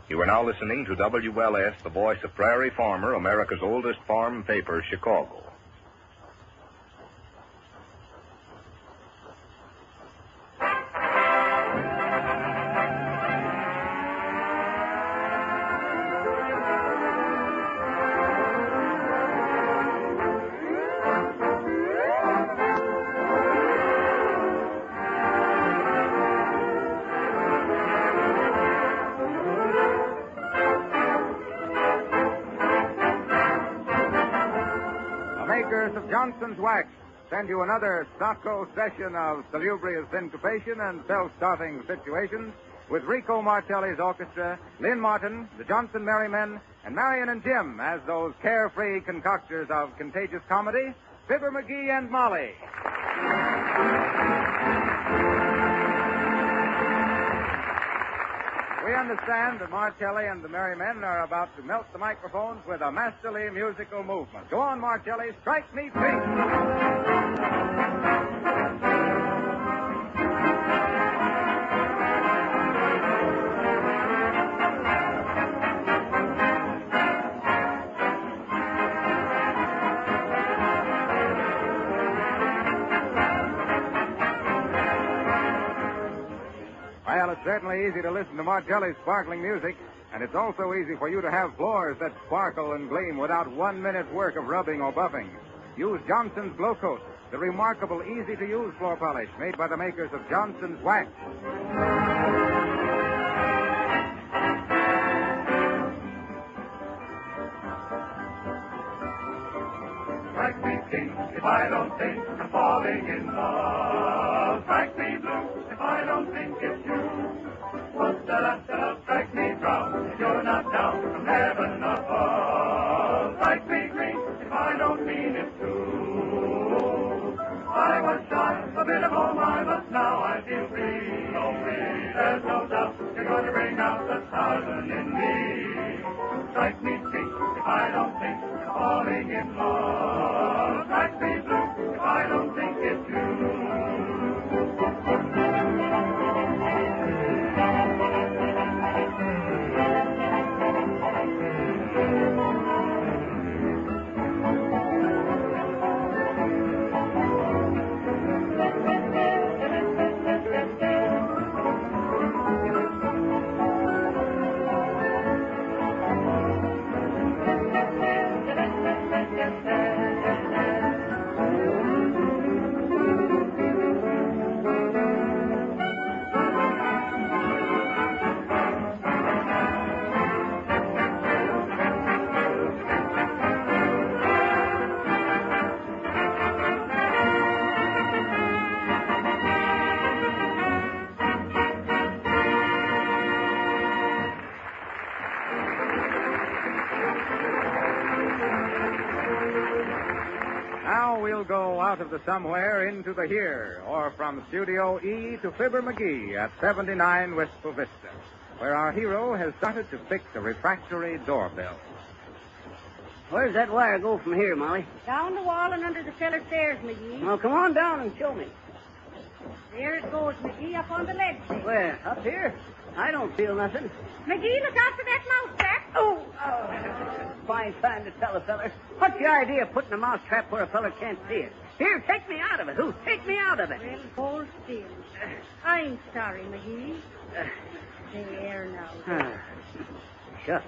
You are now listening to WLS, the voice of Prairie Farmer, America's oldest farm paper, Chicago. Of Johnson's Wax send you another stocco session of salubrious syncopation and self-starting situations with Rico Martelli's orchestra, Lynn Martin, the Johnson Merrymen, and Marion and Jim as those carefree concoctors of contagious comedy, Fibber McGee and Molly. We understand that Martelli and the Merrymen are about to melt the microphones with a masterly musical movement. Go on, Martelli, strike me free. Well, it's certainly easy to listen to Martelli's sparkling music, and it's also easy for you to have floors that sparkle and gleam without 1 minute's work of rubbing or buffing. Use Johnson's Glow Coat, the remarkable, easy-to-use floor polish made by the makers of Johnson's Wax. Strike me pink if I don't think I'm falling in love. Strike me blue if I don't think it's you. Strike me brown if you're not down from heaven above. Strike me green if I don't mean it true. I was shy, a bit of oh my, but now I feel free. So free, there's no doubt you're going to bring out the southern in me. Strike me pink if I don't think I'm falling in love. Strike me blue if I don't think it's you. Now we'll go out of the somewhere into the here, or from Studio E to Fibber McGee at 79 Wistful Vista, where our hero has started to fix a refractory doorbell. Where's that wire go from here, Molly? Down the wall and under the cellar stairs, McGee. Well, come on down and show me. There it goes, McGee, up on the ledge there. Where? Up here? I don't feel nothing. McGee, look out for that mouse trap. Oh! Fine time to tell a feller. What's the idea of putting a mouse trap where a feller can't see it? Here, take me out of it. Who? Take me out of it. Well, hold still. I'm sorry, McGee. There now. Shucks.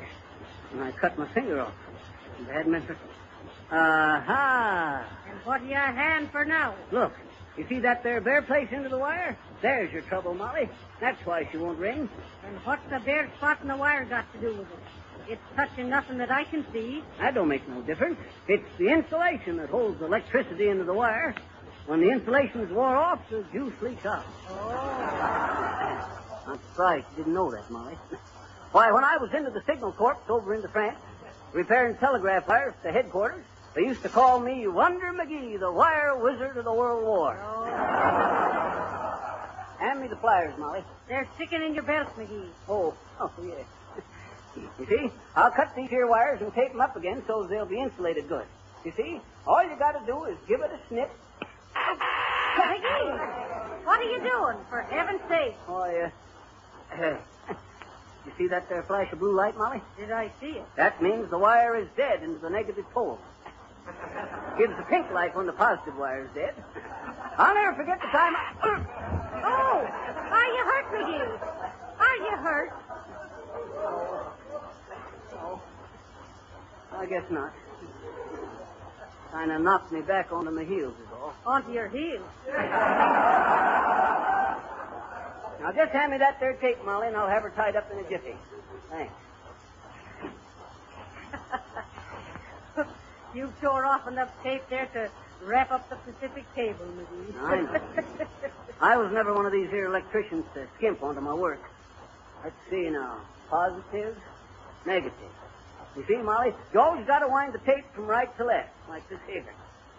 I cut my finger off. Bad measure. Aha! And what do you hand for now? Look, you see that there bare place into the wire? There's your trouble, Molly. That's why she won't ring. And what's the bare spot in the wire got to do with it? It's touching nothing that I can see. That don't make no difference. It's the insulation that holds the electricity into the wire. When the insulation's wore off, the juice leaks out. Oh. I'm surprised you didn't know that, Molly. Why, when I was into the Signal Corps over into France, repairing telegraph wires to headquarters, they used to call me Wonder McGee, the wire wizard of the World War. Oh. Hand me the pliers, Molly. They're sticking in your belt, McGee. Oh, yeah. You see, I'll cut these here wires and tape them up again so they'll be insulated good. You see, all you got to do is give it a snip. McGee, what are you doing, for heaven's sake? Oh, yeah. You see that there flash of blue light, Molly? Did I see it? That means the wire is dead into the negative pole. Gives the pink light when the positive wire is dead. I'll never forget the time Oh! Are you hurt, McGee? Are you hurt? I guess not. Kind of knocked me back onto my heels is all. Onto your heels. Now, just hand me that there tape, Molly, and I'll have her tied up in a jiffy. Thanks. You've tore off enough tape there to wrap up the Pacific cable, McGee. I know. I was never one of these here electricians to skimp onto my work. Let's see now. Positive, negative. You see, Molly, you always got to wind the tape from right to left, like this here.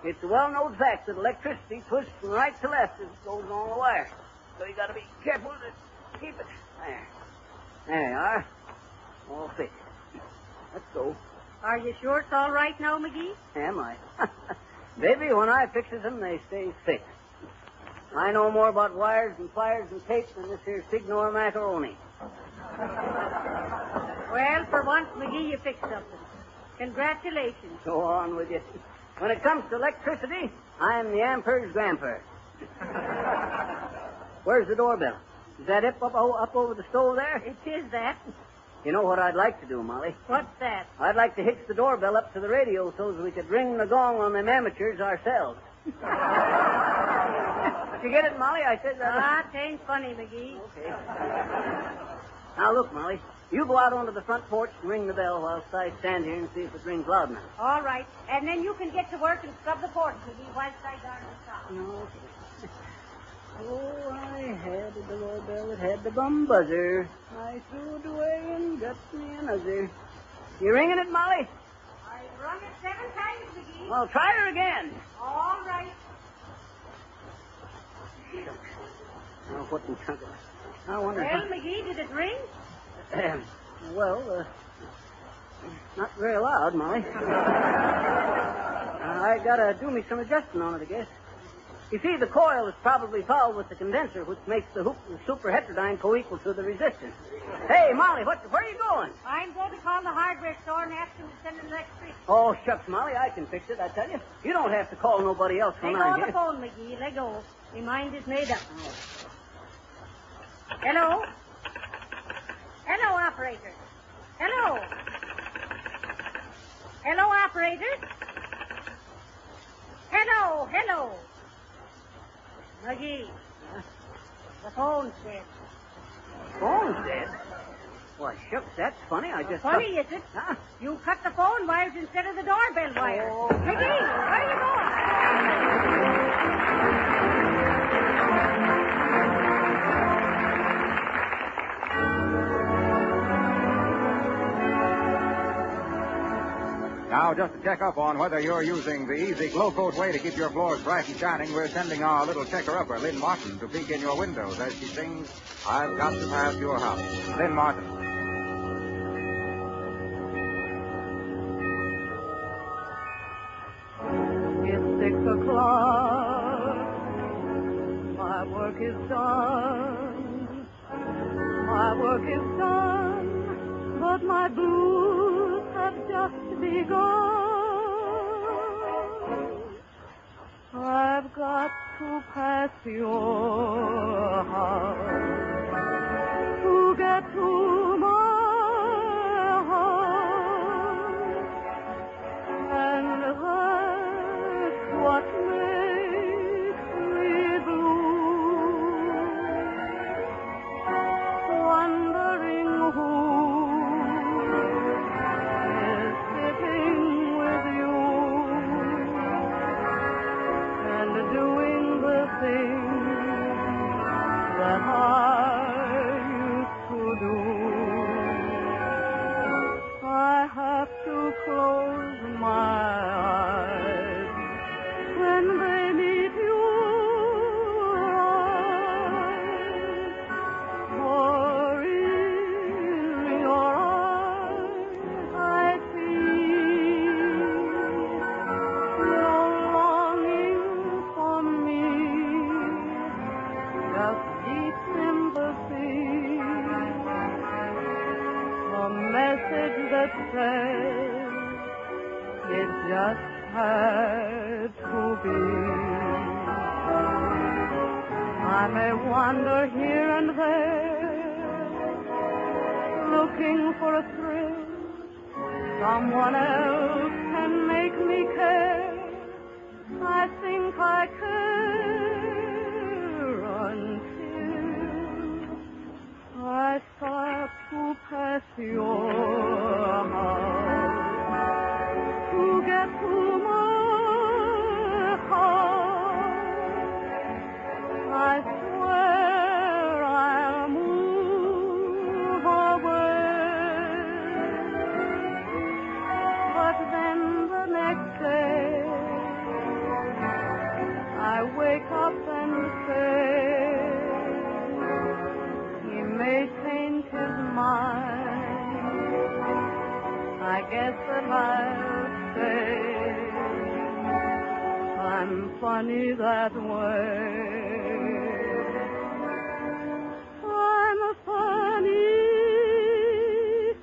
It's a well-known fact that electricity twists from right to left as it goes along the wire. So you got to be careful to keep it. There. There you are. All fixed. Let's go. Are you sure it's all right now, McGee? Am I? Baby, when I fixes them, they stay fixed. I know more about wires and pliers and tape than this here Signor macaroni. Well, for once, McGee, you fixed something. Congratulations. Go on with you. When it comes to electricity, I'm the Emperor's grandpa. Where's the doorbell? Is that up over the stove there? It is that. You know what I'd like to do, Molly? What's that? I'd like to hitch the doorbell up to the radio so that we could ring the gong on them amateurs ourselves. Did you get it, Molly? I said that. Ah, it ain't funny, McGee. Okay. Now, look, Molly. You go out onto the front porch and ring the bell while I stand here and see if it rings loud enough. All right. And then you can get to work and scrub the porch, McGee, whilst I guard the shop. Okay. Oh, I had the doorbell. It had the bum buzzer. I threw it away and got me another. You ringing it, Molly? I rung it 7 times, McGee. Well, try her again. All right. Now, what in chunk of... I wonder... Well, McGee, did it ring? Well, not very loud, Molly. I gotta do me some adjusting on it, I guess. You see, the coil is probably fouled with the condenser, which makes the superheterodyne co-equal to the resistance. Hey, Molly, where are you going? I'm going to call the hardware store and ask them to send an electrician. Oh, shucks, Molly, I can fix it, I tell you. You don't have to call nobody else when Let go I'm of the here. phone, McGee. Let go. My mind is made up. Hello? Hello, operator. Hello? Hello, operator? Hello. McGee. The phone's dead. Phone's dead? Why, shucks, that's funny. I just... Funny, is it? Huh? You cut the phone wires instead of the doorbell wires. Oh. McGee, where are you going? Now, just to check up on whether you're using the easy glow coat way to keep your floors bright and shining, we're sending our little checker-upper, Lynn Martin, to peek in your windows as she sings, I've Got to Pass Your House. Lynn Martin. It's 6 o'clock. My work is done. My work is done, but my blues have just begun. I've got to pass your house to get to my house, and that's what makes me blue, wondering who is sitting with you and doing the things that I message that says it just had to be. I may wander here and there, looking for a thrill. Someone else can make me care. I think I care until I start to pass your house to get to my heart. I swear I'll move away, but then the next day I wake up and say he may change his mind. I guess that I'll stay. I'm funny that way. I'm funny that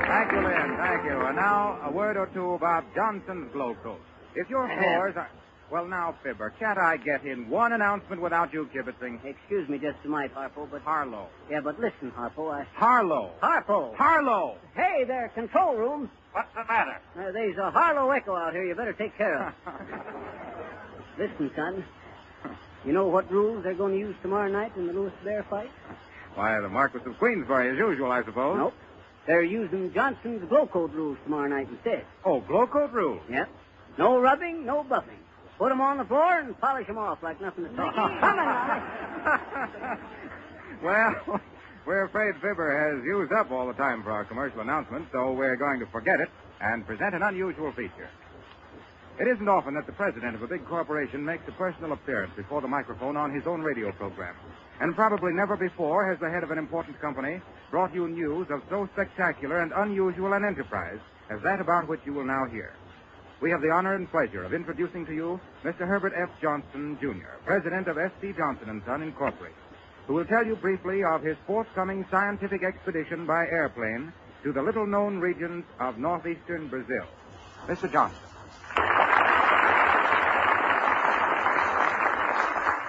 Thank you, Lynn. Thank you. And now, a word or two about Johnson's Glow Coat. If your floors are... Well, now, Fibber, can't I get in one announcement without you kibitzing? Excuse me just a mite, Harpo, but... Harlow. Yeah, but listen, Harpo, Harlow. Harpo! Harlow! Hey there, control room. What's the matter? There's a Harlow echo out here you better take care of. Listen, son. You know what rules they're going to use tomorrow night in the Lewis Bear fight? Why, the Marquis of Queensbury, as usual, I suppose. Nope. They're using Johnson's Glow Coat rules tomorrow night instead. Oh, Glow Coat rules. Yep. No rubbing, no buffing. Put 'em on the floor and polish 'em off like nothing at all. Come on, Well, we're afraid Fibber has used up all the time for our commercial announcement, so we're going to forget it and present an unusual feature. It isn't often that the president of a big corporation makes a personal appearance before the microphone on his own radio program. And probably never before has the head of an important company brought you news of so spectacular and unusual an enterprise as that about which you will now hear. We have the honor and pleasure of introducing to you Mr. Herbert F. Johnson, Jr., president of S.C. Johnson & Son, Incorporated, who will tell you briefly of his forthcoming scientific expedition by airplane to the little-known regions of northeastern Brazil. Mr. Johnson.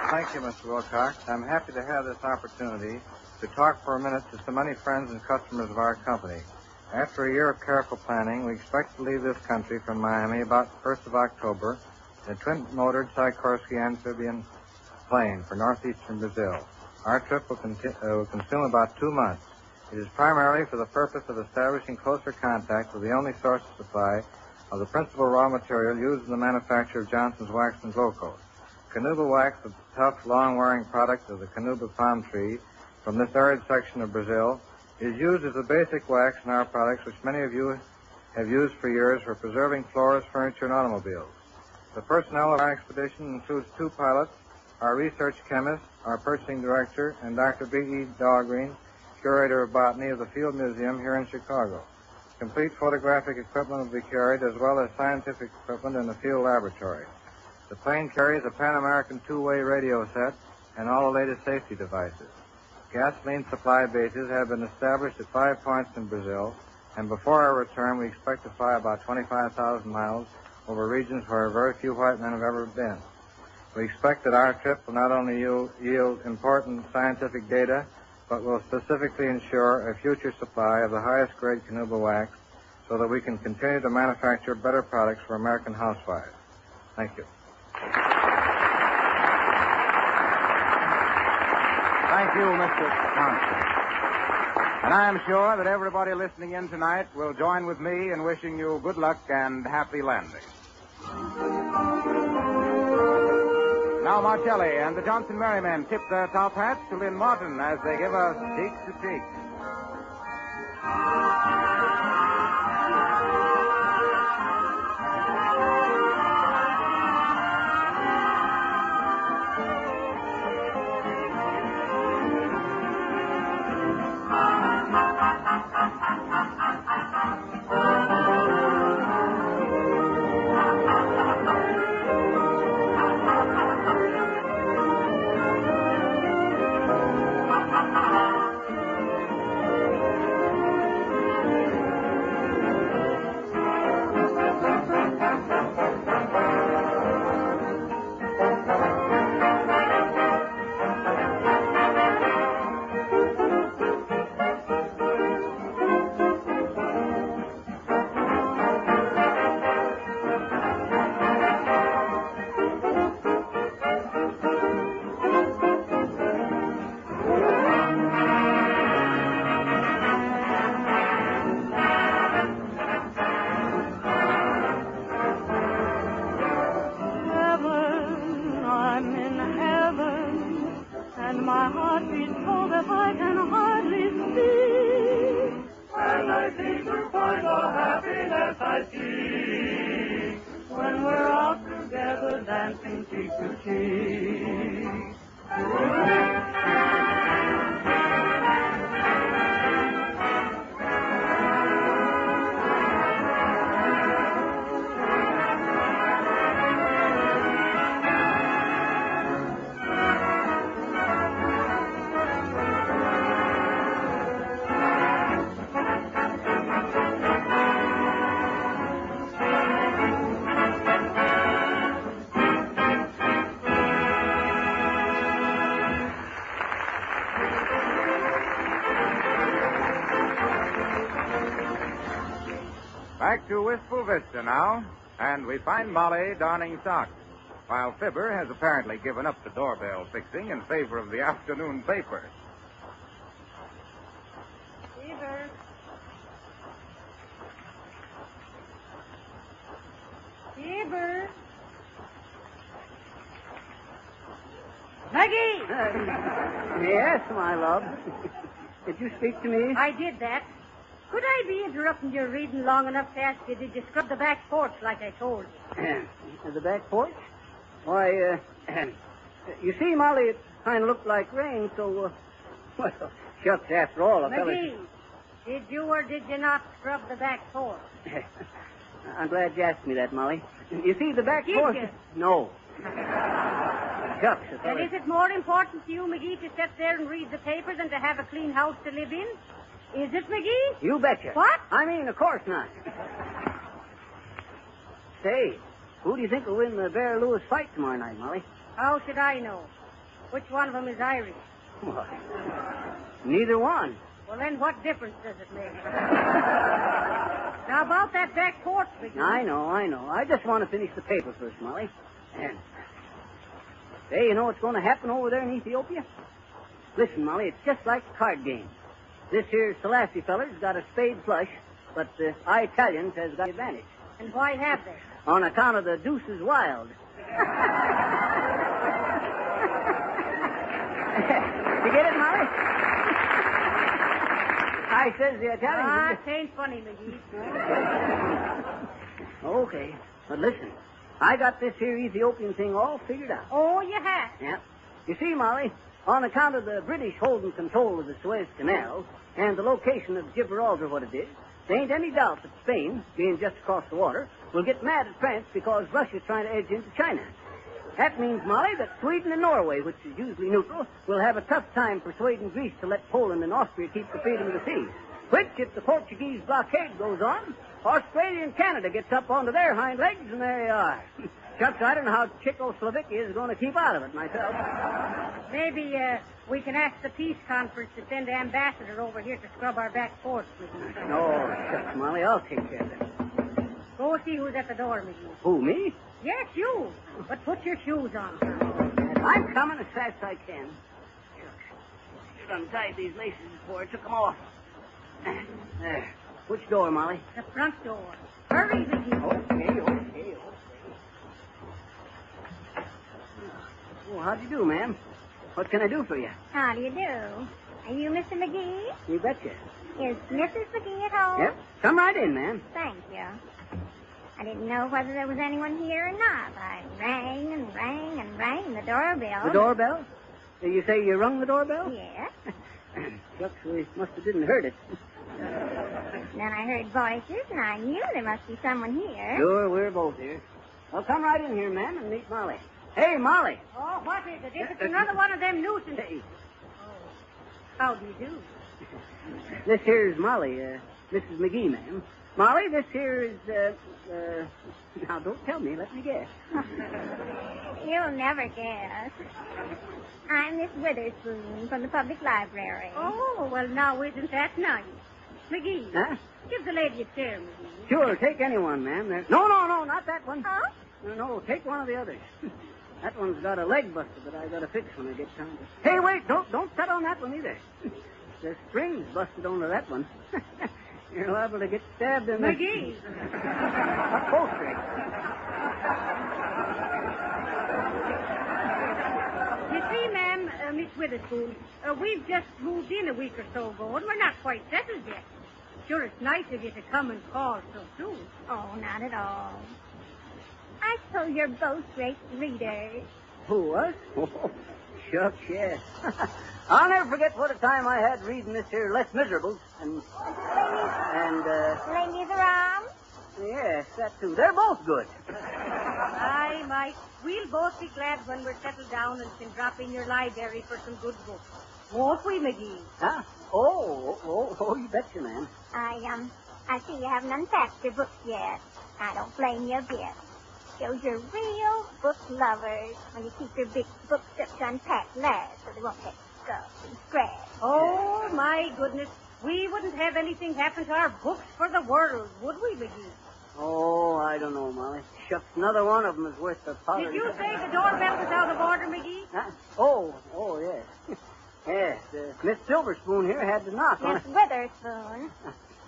Thank you, Mr. Wilcox. I'm happy to have this opportunity to talk for a minute to so many friends and customers of our company. After a year of careful planning, we expect to leave this country from Miami about the 1st of October in a twin-motored Sikorsky amphibian plane for northeastern Brazil. Our trip will consume about 2 months. It is primarily for the purpose of establishing closer contact with the only source of supply of the principal raw material used in the manufacture of Johnson's Wax and Glow Coat. Canuba wax, the tough, long-wearing product of the Canuba palm tree from this arid section of Brazil, is used as a basic wax in our products, which many of you have used for years for preserving floors, furniture, and automobiles. The personnel of our expedition includes 2 pilots, our research chemist, our purchasing director, and Dr. B.E. Dahlgreen, curator of botany of the Field Museum here in Chicago. Complete photographic equipment will be carried, as well as scientific equipment in the field laboratory. The plane carries a Pan-American 2-way radio set and all the latest safety devices. Gasoline supply bases have been established at 5 points in Brazil, and before our return, we expect to fly about 25,000 miles over regions where very few white men have ever been. We expect that our trip will not only yield important scientific data, but will specifically ensure a future supply of the highest grade Canuba wax so that we can continue to manufacture better products for American housewives. Thank you. Thank you, Mr. Johnson. And I am sure that everybody listening in tonight will join with me in wishing you good luck and happy landing. Now Marcelli and the Johnson Merrymen tip their top hats to Lynn Martin as they give us Cheek to Cheek. seem to find the happiness I seek when we're out together dancing cheek to cheek. Back to Wistful Vista now, and we find Molly darning socks, while Fibber has apparently given up the doorbell fixing in favor of the afternoon paper. Fibber. Fibber. Maggie! Yes, my love. Did you speak to me? I did that. Could I be interrupting your reading long enough to ask you, did you scrub the back porch like I told you? The back porch? Why, you see, Molly, it kind of looked like rain, so, well, shucks, after all, a fella... McGee, did you or did you not scrub the back porch? I'm glad you asked me that, Molly. You see, the back Did porch... you? No. Shucks, a fella... And is it more important to you, McGee, to sit there and read the paper than to have a clean house to live in? Is it, McGee? You betcha. What? I mean, of course not. Say, who do you think will win the Bear Lewis fight tomorrow night, Molly? How should I know? Which one of them is Irish? What? Neither one. Well, then what difference does it make? Now, about that back porch, McGee. I know. I just want to finish the paper first, Molly. And say, you know what's going to happen over there in Ethiopia? Listen, Molly, it's just like a card game. This here Selassie feller's got a spade flush, but the Italians has got the advantage. And why have they? On account of the deuce is wild. You get it, Molly? I says the Italians... it ain't funny, McGee. Okay, but listen. I got this here Ethiopian thing all figured out. Oh, you have? Yeah. You see, Molly, on account of the British holding control of the Suez Canal and the location of Gibraltar, what it is, there ain't any doubt that Spain, being just across the water, will get mad at France because Russia's trying to edge into China. That means, Molly, that Sweden and Norway, which is usually neutral, will have a tough time persuading Greece to let Poland and Austria keep the freedom of the seas. Which, if the Portuguese blockade goes on, Australia and Canada gets up onto their hind legs, and there you are. Shucks, I don't know how Czechoslovakia is going to keep out of it myself. Maybe we can ask the peace conference to send an ambassador over here to scrub our back porch, McGee. No, shucks, Molly, I'll take care of it. Go see who's at the door, McGee. Who, me? Yes, you. But put your shoes on. I'm coming as fast as I can. Shucks. Should have untied these laces before I took them off. There. Which door, Molly? The front door. Hurry, McGee. Okay. Well, how do you do, ma'am? What can I do for you? How do you do? Are you Mr. McGee? You betcha. Is Mrs. McGee at home? Yep. Come right in, ma'am. Thank you. I didn't know whether there was anyone here or not. I rang and rang and rang the doorbell. The doorbell? You say you rung the doorbell? Yes. Shucks, we must have didn't heard it. Then I heard voices, and I knew there must be someone here. Sure, we're both here. Well, come right in here, ma'am, and meet Molly. Hey, Molly. Oh, what is it? If it's another one of them nuisances. Hey. Oh. How do you do? This here's Molly, Mrs. McGee, ma'am. Molly, this here is, now, don't tell me. Let me guess. You'll never guess. I'm Miss Witherspoon from the public library. Oh, well, now, isn't that nice? McGee. Huh? Give the lady a chair, McGee. Sure, take any one, ma'am. No, not that one. Huh? No, take one of the others. That one's got a leg buster that I got to fix when I get time to... Hey, wait, don't cut on that one either. The string's busted onto that one. You're liable to get stabbed in the... McGee! Upholstery. You see, ma'am, Miss Witherspoon, we've just moved in a week or so ago, and we're not quite settled yet. sure it's nice of you to come and call so soon. Oh, not at all. I suppose you're both great readers. Who, us? Oh, shucks, yes. I'll never forget what a time I had reading this here Les Miserables. And Les Miserables? yes, that too. They're both good. Aye, Mike. We'll both be glad when we're settled down and can drop in your library for some good books. Won't we, McGee? Huh? Oh, you betcha, man. I see you haven't unpacked your books yet. I don't blame you a bit. Shows you're real book lovers when you keep your big books up to unpack last so they won't get scuffed and scratched. Oh, my goodness. We wouldn't have anything happen to our books for the world, would we, McGee? Oh, I don't know, Molly. Shucks, another one of them is worth the powder. Did you say the doorbell was out of order, McGee? Huh? Oh, yes. Yes, Miss Silverspoon here had to knock on Miss it. Witherspoon.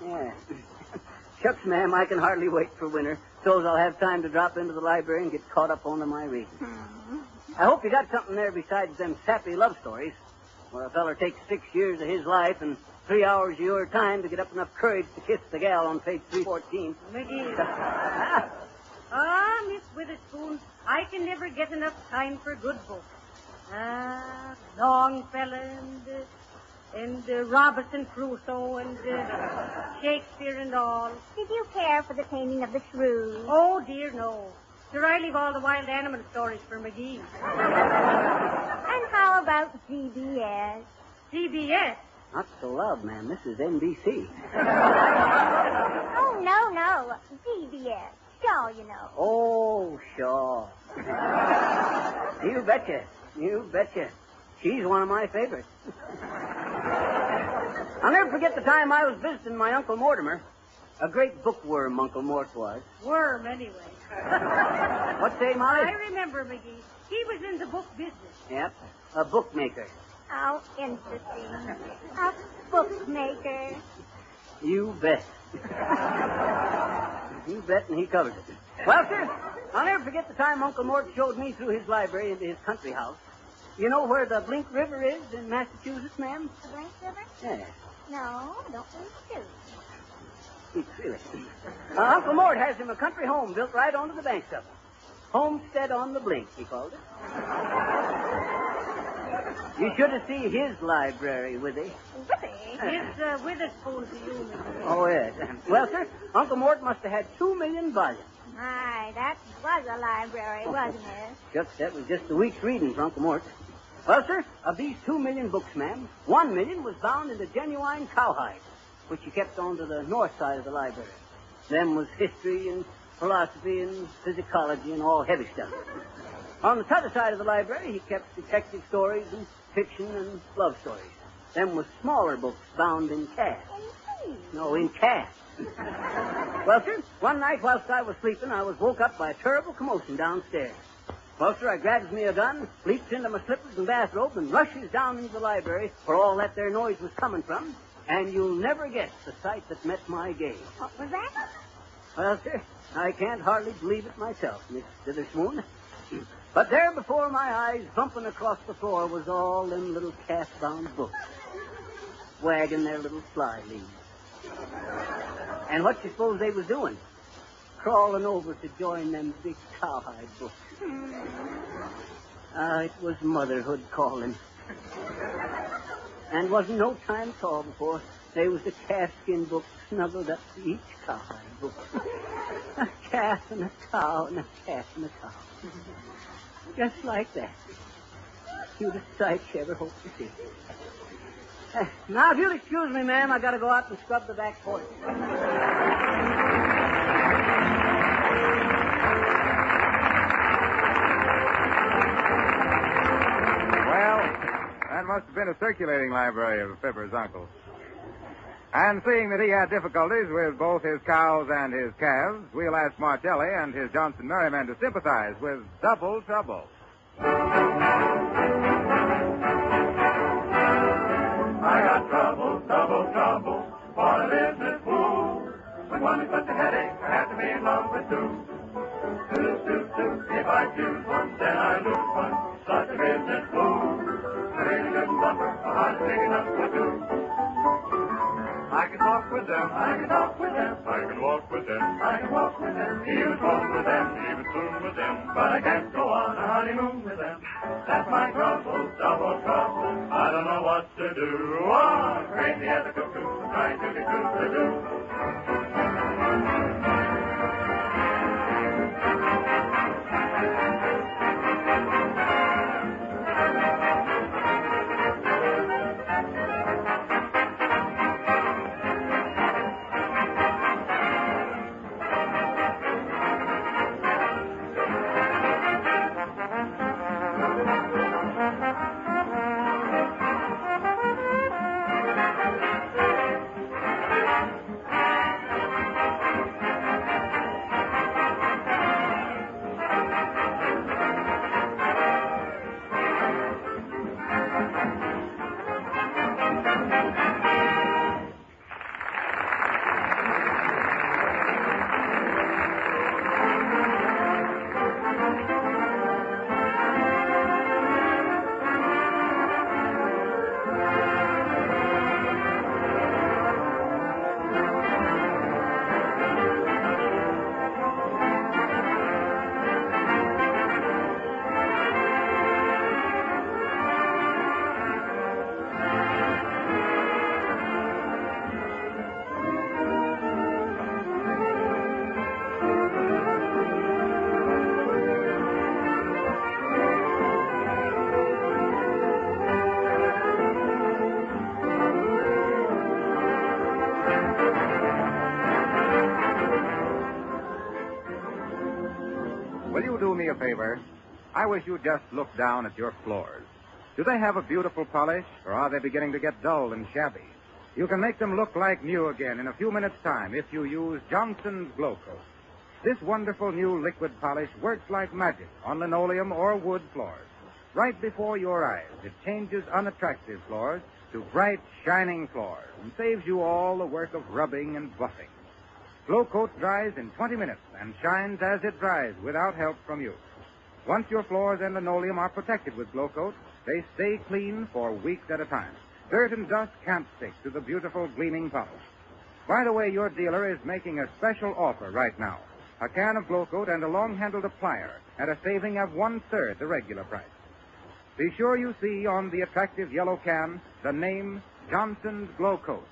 Yeah. Shucks, ma'am, I can hardly wait for winter. So's I'll have time to drop into the library and get caught up on my reading. I hope you got something there besides them sappy love stories, where a feller takes 6 years of his life and 3 hours of your time to get up enough courage to kiss the gal on page 314. McGee. Miss Witherspoon, I can never get enough time for good books. Longfellow and Robinson Crusoe and Shakespeare and all. Did you care for the taming of the shrew? Oh, dear, no. Sure, I leave all the wild animal stories for McGee. And how about CBS? CBS? Not so loud, ma'am. This is NBC. Oh, no. CBS. Shaw, you know. Oh, Shaw. You betcha. She's one of my favorites. I'll never forget the time I was visiting my Uncle Mortimer. A great bookworm, Uncle Mort was. Worm, anyway. What say, Molly? I remember, McGee. He was in the book business. Yep, a bookmaker. How interesting. A bookmaker. You bet. You bet, and he covers it. Well, sir, I'll never forget the time Uncle Mort showed me through his library into his country house. You know where the Blink River is in Massachusetts, ma'am? The Blink River? Yeah. No, I don't think so. Really. Uncle Mort has him a country home built right onto the banks of it. Homestead on the Blink, he called it. You should have seen his library, Withy. Withy? It's Witherspoon to you, McGee. Oh, yes. Well, sir, Uncle Mort must have had 2 million volumes. My, that was a library, wasn't it? Shucks, that was just a week's reading for Uncle Mort. Well, sir, of these 2 million books, ma'am, 1 million was bound into genuine cowhide, which he kept on to the north side of the library. Them was history and philosophy and physicology and all heavy stuff. On the other side of the library, he kept detective stories and fiction and love stories. Them was smaller books bound in calf. No, in calf. Well, sir, one night whilst I was sleeping, I was woke up by a terrible commotion downstairs. Well, sir, I grabs me a gun, leaps into my slippers and bathrobe, and rushes down into the library where all that there noise was coming from, and you'll never guess the sight that met my gaze. What was that? Well, sir, I can't hardly believe it myself, Miss Witherspoon. But there before my eyes, bumping across the floor, was all them little calf-bound books, wagging their little fly leaves. And what you suppose they was doing? Crawling over to join them big cowhide books. It was motherhood calling. And wasn't no time at all before there was the calfskin book snuggled up to each cowhide book. A calf and a cow and a calf and a cow. Just like that. Cutest sight you ever hoped to see. Now, if you'll excuse me, ma'am, I gotta go out and scrub the back porch. That must have been a circulating library of Fibber's uncle. And seeing that he had difficulties with both his cows and his calves, we'll ask Martelli and his Johnson Merriman to sympathize with Double Trouble. I got trouble, what a business fool. When one is such a headache, I have to be in love with two. If I choose one, then I lose one. Such a business fool. Really good bumper, a heart big enough for two. I can talk with them. I can talk with them. I can walk with them. I can walk with them. Even swim with them. Even swim with them. But I can't go on a honeymoon with them. That's my trouble, double trouble. I don't know what to do. Oh, crazy as a cuckoo, trying to be true to do. Will you do me a favor? I wish you'd just look down at your floors. Do they have a beautiful polish, or are they beginning to get dull and shabby? You can make them look like new again in a few minutes' time if you use Johnson's Glow Coat. This wonderful new liquid polish works like magic on linoleum or wood floors. Right before your eyes, it changes unattractive floors to bright, shining floors and saves you all the work of rubbing and buffing. Glow Coat dries in 20 minutes and shines as it dries without help from you. Once your floors and linoleum are protected with Glow Coat, they stay clean for weeks at a time. Dirt and dust can't stick to the beautiful gleaming polish. By the way, your dealer is making a special offer right now. A can of Glow Coat and a long-handled applier at a saving of 1/3 the regular price. Be sure you see on the attractive yellow can the name Johnson's Glow Coat.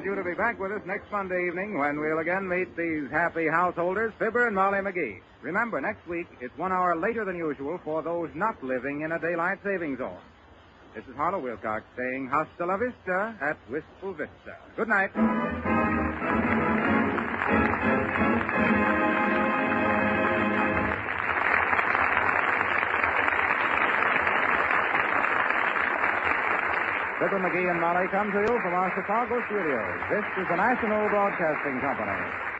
You to be back with us next Monday evening when we'll again meet these happy householders, Fibber and Molly McGee. Remember, next week it's 1 hour later than usual for those not living in a daylight saving zone. This is Harlow Wilcox saying hasta la vista at Wistful Vista. Good night. Fibber, McGee, and Molly come to you from our Chicago studios. This is the National Broadcasting Company.